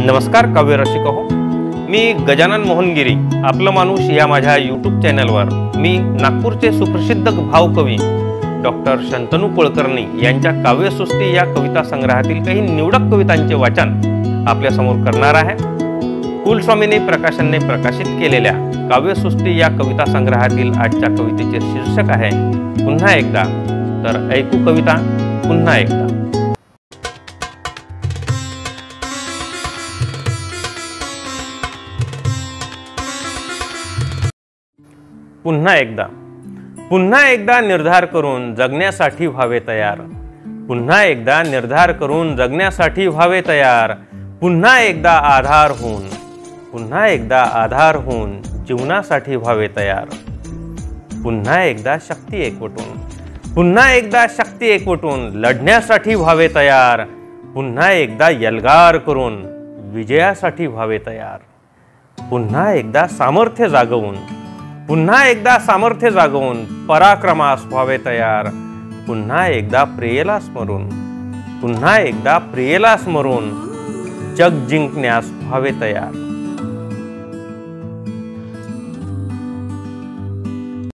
नमस्कार काव्य रसिक हो, मी गजानन मोहनगिरी आपलं माणूस या माझ्या यूट्यूब चॅनलवर मी नागपूरचे सुप्रसिद्ध भावकवी डॉक्टर शंतनू कुलकर्णी यांच्या काव्यसृष्टी या कविता संग्रहातील काही निवडक कवितांचे वाचन आपल्यासमोर करणार आहे। कुलस्वामिनी प्रकाशनने प्रकाशित केलेल्या काव्यसृष्टी या कविता संग्रहातील आजच्या कवितेचे शीर्षक आहे पुन्हा एकदा। तर ऐकू कविता पुन्हा एकदा। पुन्हा एकदा निर्धार करून जगण्यासाठी व्हावे तयार। पुन्हा एकदा निर्धार करून जगण्यासाठी व्हावे तयार। पुन्हा एकदा आधार होऊन जीवनासाठी व्हावे तयार। पुन्हा एकदा शक्ती एकवटून लढण्यासाठी व्हावे तयार। पुन्हा एकदा यलगार करून विजयासाठी व्हावे तयार। पुन्हा एकदा सामर्थ्य जागवून पराक्रमास व्हावे तयार। पुन्हा एकदा प्रियेला स्मरून जग जिंकण्यास व्हावे तयार।